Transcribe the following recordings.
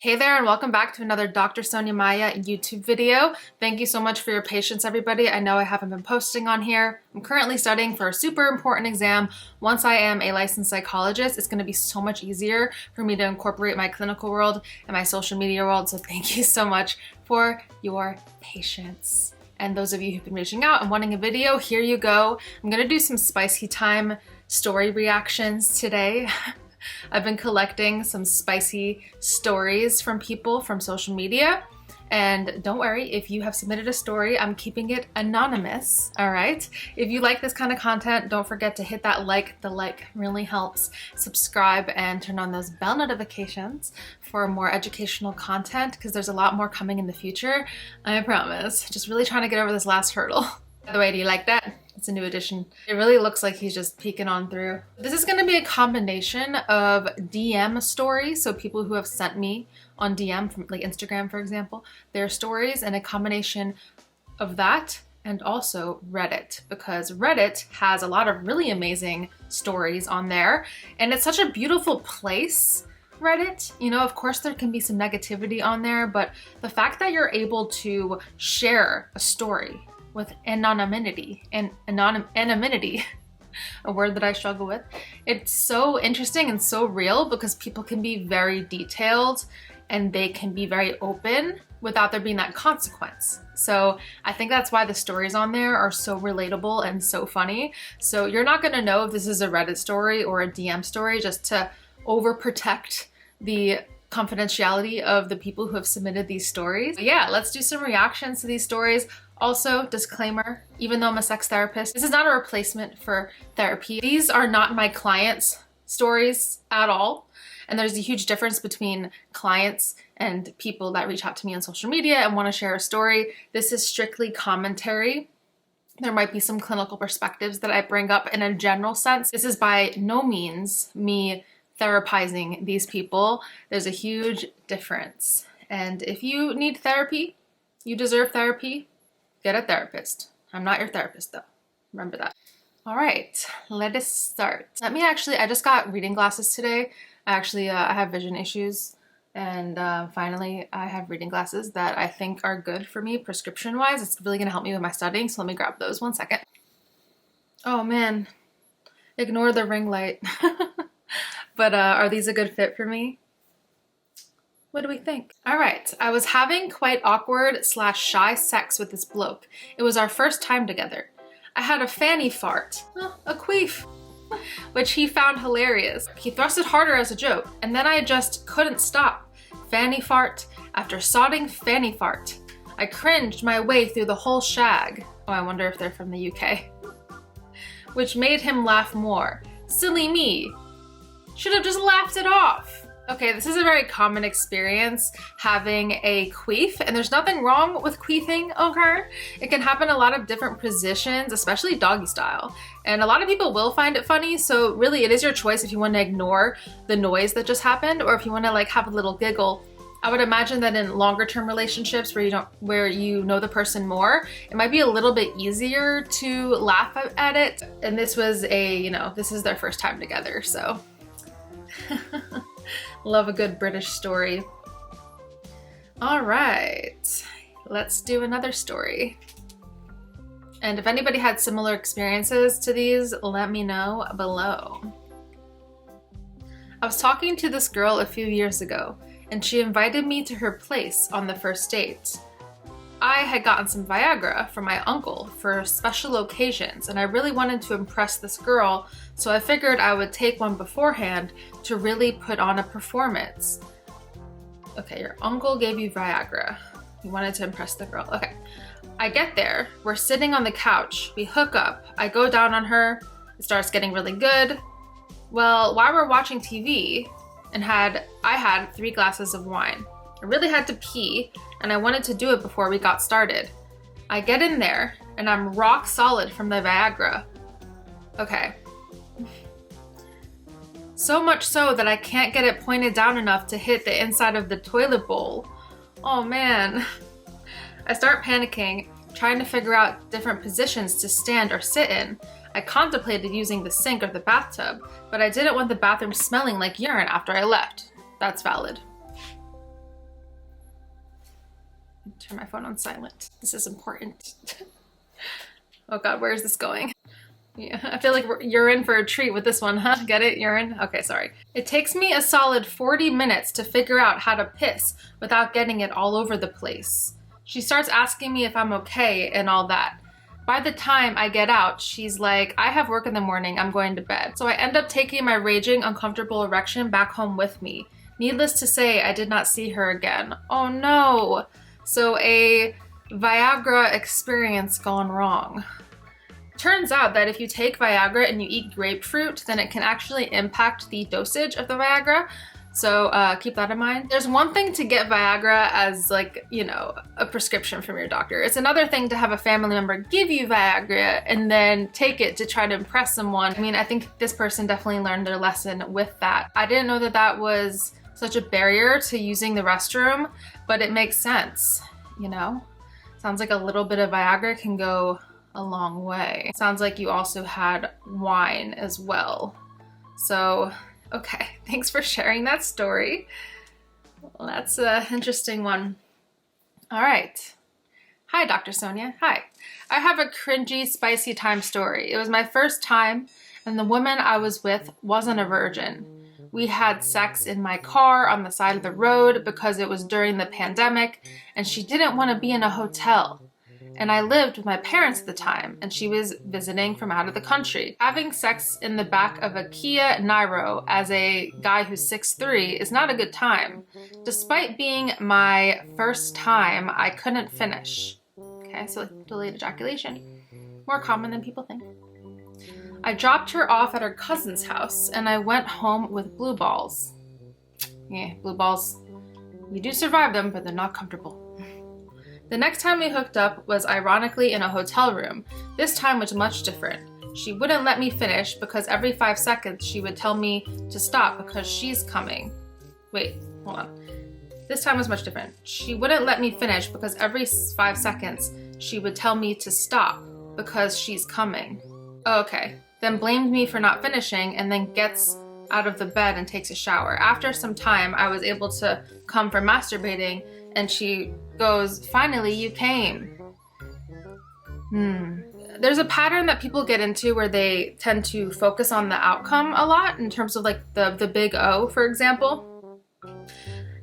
Hey there and welcome back to another Dr. Sonya Maya YouTube video. Thank you so much for your patience, everybody. I know I haven't been posting on here. I'm currently studying for a super important exam. Once I am a licensed psychologist, it's going to be so much easier for me to incorporate my clinical world and my social media world. So thank you so much for your patience. And those of you who've been reaching out and wanting a video, here you go. I'm going to do some spicy time story reactions today. I've been collecting some spicy stories from people from social media. And don't worry, if you have submitted a story, I'm keeping it anonymous, all right? If you like this kind of content, don't forget to hit that like. The like really helps. Subscribe and turn on those bell notifications for more educational content because there's a lot more coming in the future, I promise. Just really trying to get over this last hurdle. By the way, do you like that? It's a new addition. It really looks like he's just peeking on through. This is gonna be a combination of DM stories, so people who have sent me on DM from like Instagram, for example, their stories, and a combination of that and also Reddit, because Reddit has a lot of really amazing stories on there, and it's such a beautiful place. Reddit, you know, of course there can be some negativity on there, but the fact that you're able to share a story with anonymity, a word that I struggle with. It's so interesting and so real because people can be very detailed and they can be very open without there being that consequence. So I think that's why the stories on there are so relatable and so funny. So you're not gonna know if this is a Reddit story or a DM story just to overprotect the confidentiality of the people who have submitted these stories. But yeah, let's do some reactions to these stories. Also, disclaimer, even though I'm a sex therapist, this is not a replacement for therapy. These are not my clients' stories at all. And there's a huge difference between clients and people that reach out to me on social media and want to share a story. This is strictly commentary. There might be some clinical perspectives that I bring up in a general sense. This is by no means me therapizing these people. There's a huge difference. And if you need therapy, you deserve therapy, get a therapist. I'm not your therapist though. Remember that. All right, let us start. I just got reading glasses today. I have vision issues, and finally I have reading glasses that I think are good for me prescription-wise. It's really gonna help me with my studying, so let me grab those 1 second. Oh man, ignore the ring light. But are these a good fit for me? What do we think? All right, I was having quite awkward / shy sex with this bloke. It was our first time together. I had a fanny fart, a queef, which he found hilarious. He thrust it harder as a joke, and then I just couldn't stop. Fanny fart after sodding fanny fart. I cringed my way through the whole shag. Oh, I wonder if they're from the UK. Which made him laugh more. Silly me. Should have just laughed it off. Okay, this is a very common experience, having a queef, and there's nothing wrong with queefing, okay? It can happen in a lot of different positions, especially doggy style. And a lot of people will find it funny, so really it is your choice if you want to ignore the noise that just happened or if you want to like have a little giggle. I would imagine that in longer term relationships where you know the person more, it might be a little bit easier to laugh at it. And this was this is their first time together, so. Love a good British story. All right, let's do another story. And if anybody had similar experiences to these, let me know below. I was talking to this girl a few years ago, and she invited me to her place on the first date. I had gotten some Viagra from my uncle for special occasions, and I really wanted to impress this girl, so I figured I would take one beforehand to really put on a performance. Okay, your uncle gave you Viagra. You wanted to impress the girl. Okay. I get there, we're sitting on the couch, we hook up, I go down on her, it starts getting really good. Well, while we're watching TV, I had 3 glasses of wine. I really had to pee, and I wanted to do it before we got started. I get in there, and I'm rock solid from the Viagra. Okay. So much so that I can't get it pointed down enough to hit the inside of the toilet bowl. Oh man. I start panicking, trying to figure out different positions to stand or sit in. I contemplated using the sink or the bathtub, but I didn't want the bathroom smelling like urine after I left. That's valid. Turn my phone on silent. This is important. Oh God, where is this going? Yeah, I feel like you're in for a treat with this one, huh? Get it? Urine? Okay, sorry. It takes me a solid 40 minutes to figure out how to piss without getting it all over the place. She starts asking me if I'm okay and all that. By the time I get out, she's like, I have work in the morning, I'm going to bed. So I end up taking my raging, uncomfortable erection back home with me. Needless to say, I did not see her again. Oh no! So a Viagra experience gone wrong. Turns out that if you take Viagra and you eat grapefruit, then it can actually impact the dosage of the Viagra. So keep that in mind. There's one thing to get Viagra as like, you know, a prescription from your doctor. It's another thing to have a family member give you Viagra and then take it to try to impress someone. I mean, I think this person definitely learned their lesson with that. I didn't know that that was such a barrier to using the restroom, but it makes sense, you know? Sounds like a little bit of Viagra can go a long way. Sounds like you also had wine as well. So, okay, thanks for sharing that story. Well, that's an interesting one. All right. Hi, Dr. Sonya. Hi. I have a cringy, spicy time story. It was my first time, and the woman I was with wasn't a virgin. We had sex in my car on the side of the road because it was during the pandemic, and she didn't want to be in a hotel. And I lived with my parents at the time, and she was visiting from out of the country. Having sex in the back of a Kia Niro as a guy who's 6'3" is not a good time. Despite being my first time, I couldn't finish. Okay, so delayed ejaculation. More common than people think. I dropped her off at her cousin's house, and I went home with blue balls. Yeah, blue balls. You do survive them, but they're not comfortable. The next time we hooked up was ironically in a hotel room. This time was much different. She wouldn't let me finish because every 5 seconds she would tell me to stop because she's coming. Wait, hold on. This time was much different. She wouldn't let me finish because every 5 seconds she would tell me to stop because she's coming. Oh, okay. Then blamed me for not finishing and then gets out of the bed and takes a shower. After some time, I was able to come from masturbating and she goes, finally you came. There's a pattern that people get into where they tend to focus on the outcome a lot in terms of like the big O, for example.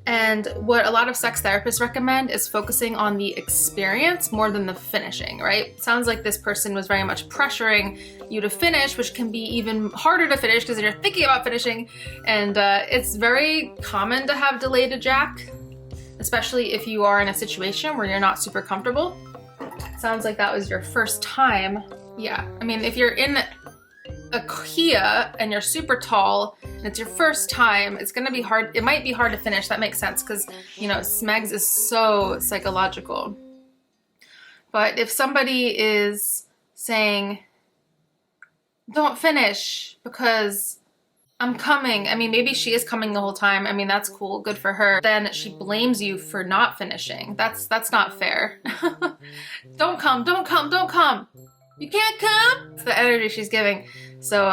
And what a lot of sex therapists recommend is focusing on the experience more than the finishing, right? Sounds like this person was very much pressuring you to finish, which can be even harder to finish because you're thinking about finishing. And it's very common to have delayed ejac, especially if you are in a situation where you're not super comfortable. Sounds like that was your first time. Yeah, I mean, if you're in a Kia and you're super tall and it's your first time, it's gonna be hard. It might be hard to finish. That makes sense because, you know, SMEGS is so psychological. But if somebody is saying, don't finish because I'm coming. I mean, maybe she is coming the whole time. I mean, that's cool. Good for her. Then she blames you for not finishing. That's not fair. Don't come, don't come, don't come. You can't come. It's the energy she's giving. So,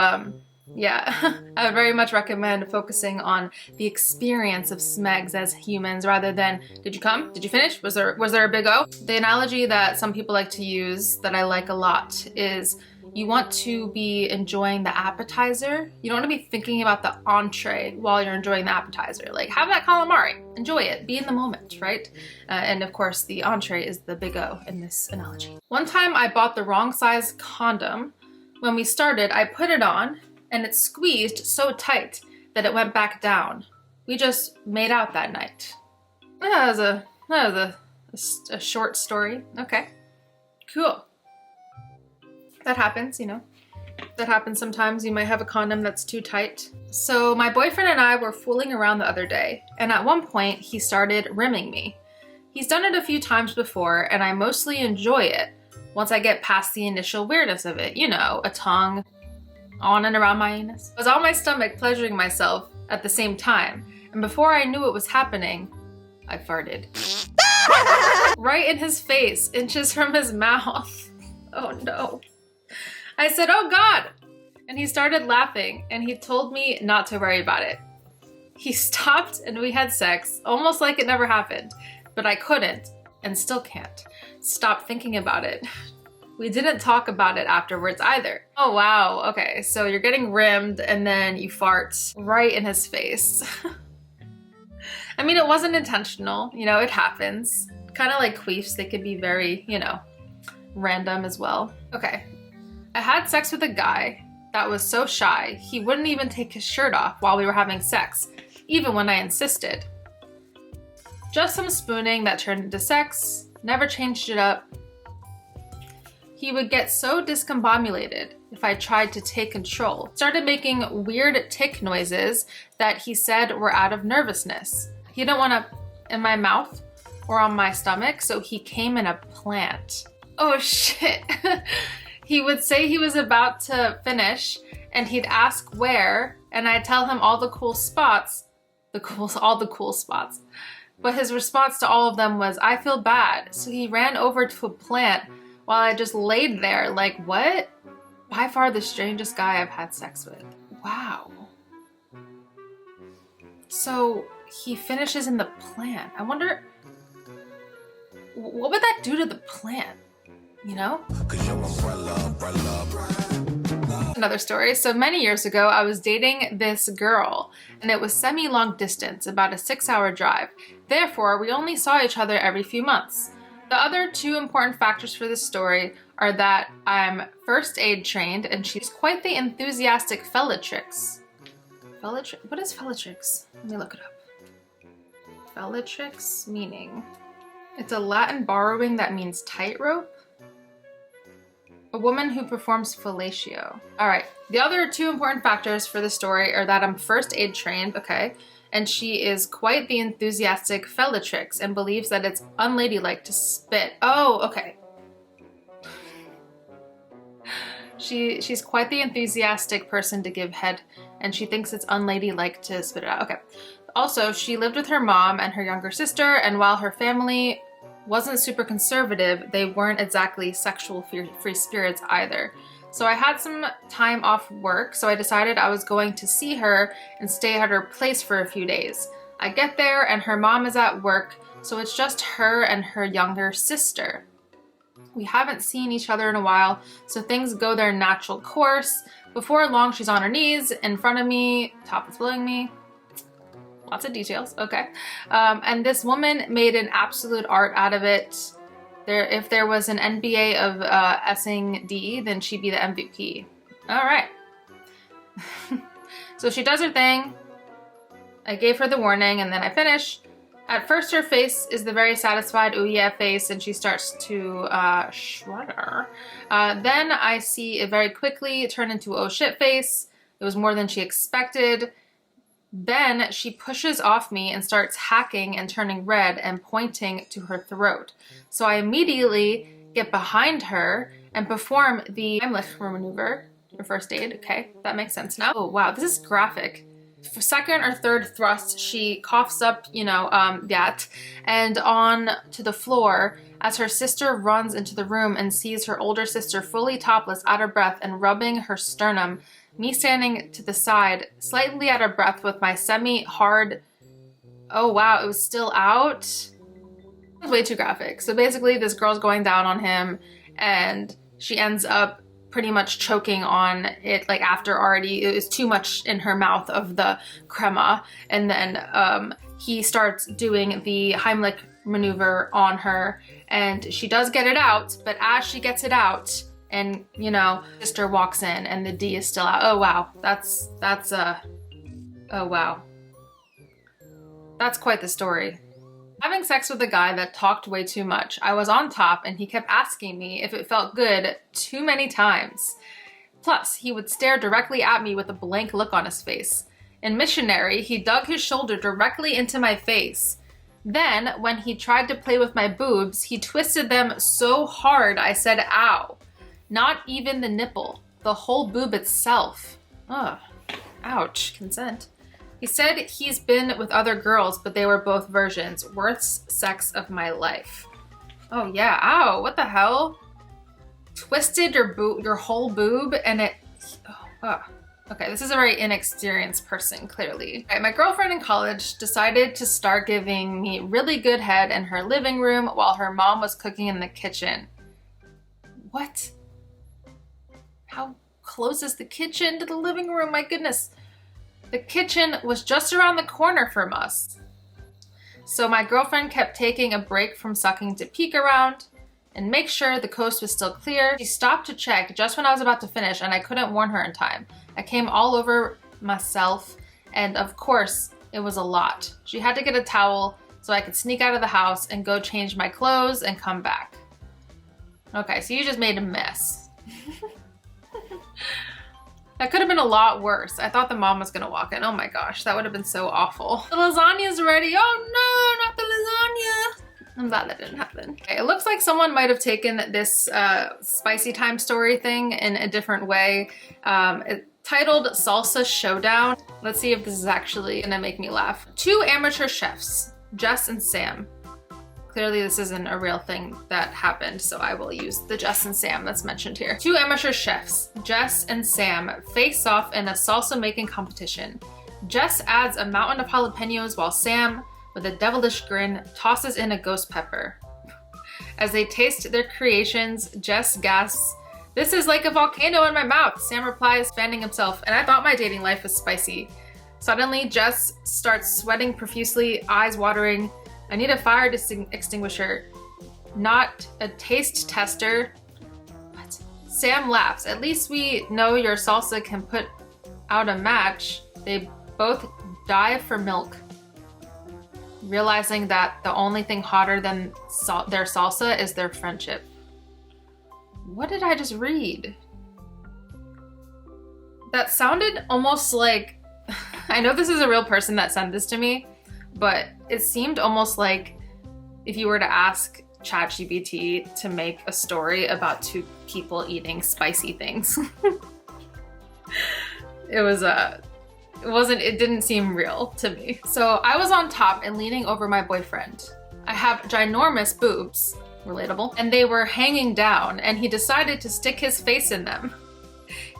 yeah, I would very much recommend focusing on the experience of SMEGs as humans rather than, did you come? Did you finish? Was there a big O? The analogy that some people like to use that I like a lot is you want to be enjoying the appetizer. You don't want to be thinking about the entree while you're enjoying the appetizer. Like, have that calamari, enjoy it, be in the moment, right? And of course, the entree is the big O in this analogy. One time I bought the wrong size condom. When we started, I put it on and it squeezed so tight that it went back down. We just made out that night. That was a short story. Okay, cool. That happens, you know. That happens sometimes. You might have a condom that's too tight. So my boyfriend and I were fooling around the other day, and at one point he started rimming me. He's done it a few times before, and I mostly enjoy it once I get past the initial weirdness of it. You know, a tongue on and around my anus. I was on my stomach pleasuring myself at the same time, and before I knew what was happening, I farted. Right in his face, inches from his mouth. Oh no. I said, oh God, and he started laughing and he told me not to worry about it. He stopped and we had sex, almost like it never happened, but I couldn't. and still can't stop thinking about it. We didn't talk about it afterwards either. Oh wow, okay, so you're getting rimmed and then you fart right in his face. I mean, it wasn't intentional, you know, it happens. Kind of like queefs, they could be very, you know, random as well. Okay, I had sex with a guy that was so shy, he wouldn't even take his shirt off while we were having sex, even when I insisted. Just some spooning that turned into sex, never changed it up. He would get so discombobulated if I tried to take control. Started making weird tick noises that he said were out of nervousness. He didn't want to in my mouth or on my stomach, so he came in a plant. Oh shit. He would say he was about to finish and he'd ask where, and I'd tell him all the cool spots, all the cool spots. But his response to all of them was, I feel bad. So he ran over to a plant while I just laid there like, what? By far the strangest guy I've had sex with. Wow. So he finishes in the plant. I wonder, what would that do to the plant? You know? Another story. So many years ago, I was dating this girl and it was semi-long distance, about a 6-hour drive. Therefore, we only saw each other every few months. The other two important factors for this story are that I'm first aid trained and she's quite the enthusiastic fellatrix. What is fellatrix? Let me look it up. Fellatrix meaning. It's a Latin borrowing that means tightrope. A woman who performs fellatio. All right, the other two important factors for the story are that I'm first aid trained, okay, and she is quite the enthusiastic fellatrix and believes that it's unladylike to spit. Oh, okay. She's quite the enthusiastic person to give head, and she thinks it's unladylike to spit it out. Okay. Also, she lived with her mom and her younger sister, and while her family wasn't super conservative, they weren't exactly sexual free spirits either. So I had some time off work, so I decided I was going to see her and stay at her place for a few days. I get there and her mom is at work, so it's just her and her younger sister. We haven't seen each other in a while, so things go their natural course. Before long, she's on her knees in front of me, top is below me. Lots of details, okay. And this woman made an absolute art out of it. If there was an NBA of Essing D, then she'd be the MVP. All right. So she does her thing. I gave her the warning and then I finish. At first her face is the very satisfied ooh yeah face and she starts to shudder. Then I see it very quickly turn into oh shit face. It was more than she expected. Then she pushes off me and starts hacking and turning red and pointing to her throat. So I immediately get behind her and perform the Heimlich maneuver, or first aid. Okay, that makes sense now. Oh wow, this is graphic. For second or third thrust, she coughs up, you know, that, and on to the floor as her sister runs into the room and sees her older sister fully topless, out of breath, and rubbing her sternum. Me standing to the side, slightly out of breath with my semi-hard, oh wow, it was still out. It was way too graphic. So basically this girl's going down on him and she ends up pretty much choking on it, like after already, it was too much in her mouth of the crema. And then he starts doing the Heimlich maneuver on her and she does get it out, but as she gets it out, and, you know, sister walks in and the D is still out. Oh, wow. Oh, wow. That's quite the story. Having sex with a guy that talked way too much. I was on top and he kept asking me if it felt good too many times. Plus, he would stare directly at me with a blank look on his face. In Missionary, he dug his shoulder directly into my face. Then, when he tried to play with my boobs, he twisted them so hard I said, ow. Not even the nipple, the whole boob itself. Ugh, ouch, consent. He said he's been with other girls, but they were both virgins. Worst sex of my life. Oh yeah, ow, what the hell? Twisted your whole boob and it, Okay, this is a very inexperienced person, clearly. All right, my girlfriend in college decided to start giving me really good head in her living room while her mom was cooking in the kitchen. What? How close is the kitchen to the living room? My goodness. The kitchen was just around the corner from us. So my girlfriend kept taking a break from sucking to peek around and make sure the coast was still clear. She stopped to check just when I was about to finish and I couldn't warn her in time. I came all over myself and of course it was a lot. She had to get a towel so I could sneak out of the house and go change my clothes and come back. Okay, so you just made a mess. That could have been a lot worse. I thought the mom was gonna walk in. Oh my gosh, that would have been so awful. The lasagna's ready. Oh no, not the lasagna. I'm glad that didn't happen. Okay, it looks like someone might have taken this spicy time story thing in a different way. It's titled Salsa Showdown. Let's see if this is actually gonna make me laugh. Two amateur chefs, Jess and Sam. Clearly this isn't a real thing that happened, so I will use the Jess and Sam that's mentioned here. Two amateur chefs, Jess and Sam, face off in a salsa making competition. Jess adds a mountain of jalapenos while Sam, with a devilish grin, tosses in a ghost pepper. As they taste their creations, Jess gasps, "This is like a volcano in my mouth." Sam replies, fanning himself, "And I thought my dating life was spicy." Suddenly, Jess starts sweating profusely, eyes watering. "I need a fire extinguisher, not a taste tester." What? Sam laughs. "At least we know your salsa can put out a match." They both dive for milk, realizing that the only thing hotter than their salsa is their friendship. What did I just read? That sounded almost like, I know this is a real person that sent this to me, but it seemed almost like if you were to ask ChatGPT to make a story about two people eating spicy things. It didn't seem real to me. So I was on top and leaning over my boyfriend. I have ginormous boobs, relatable, and they were hanging down and he decided to stick his face in them.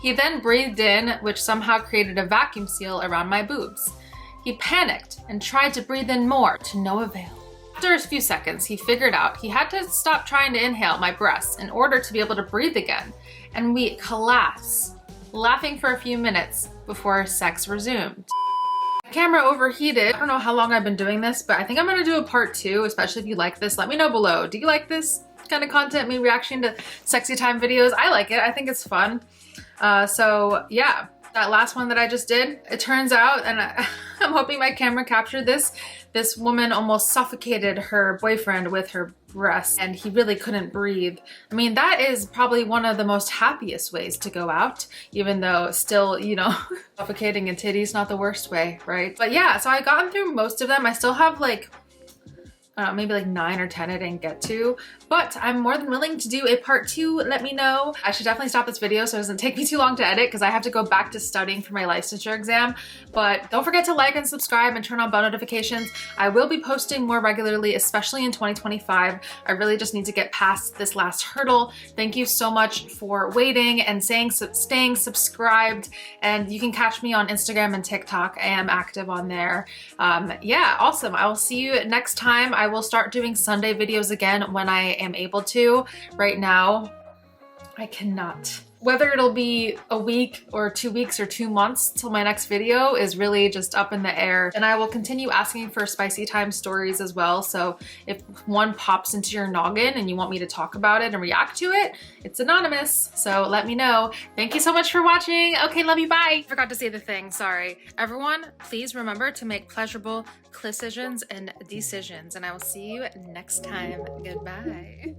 He then breathed in, which somehow created a vacuum seal around my boobs. He panicked and tried to breathe in more, to no avail. After a few seconds, he figured out he had to stop trying to inhale my breasts in order to be able to breathe again, and we collapsed, laughing for a few minutes before sex resumed. The camera overheated. I don't know how long I've been doing this, but I think I'm gonna do a part 2, especially if you like this. Let me know below. Do you like this kind of content, me reaction to sexy time videos? I like it. I think it's fun. So yeah. That last one that I just did, it turns out, and I'm hoping my camera captured this woman almost suffocated her boyfriend with her breasts and he really couldn't breathe. I mean, that is probably one of the most happiest ways to go out, even though still, you know, suffocating a titty's not the worst way, right? But yeah, so I gotten through most of them. I still have like, maybe like 9 or 10 I didn't get to, but I'm more than willing to do a part 2. Let me know. I should definitely stop this video so it doesn't take me too long to edit because I have to go back to studying for my licensure exam. But don't forget to like and subscribe and turn on bell notifications. I will be posting more regularly, especially in 2025. I really just need to get past this last hurdle. Thank you so much for waiting and staying subscribed. And you can catch me on Instagram and TikTok. I am active on there. Yeah, awesome. I will see you next time. I will start doing Sunday videos again when I am able to. Right now, I cannot. Whether it'll be a week or 2 weeks or 2 months till my next video is really just up in the air. And I will continue asking for spicy time stories as well. So if one pops into your noggin and you want me to talk about it and react to it, it's anonymous. So let me know. Thank you so much for watching. Okay, love you, bye. Forgot to say the thing, sorry. Everyone, please remember to make pleasurable decisions and decisions. And I will see you next time. Goodbye.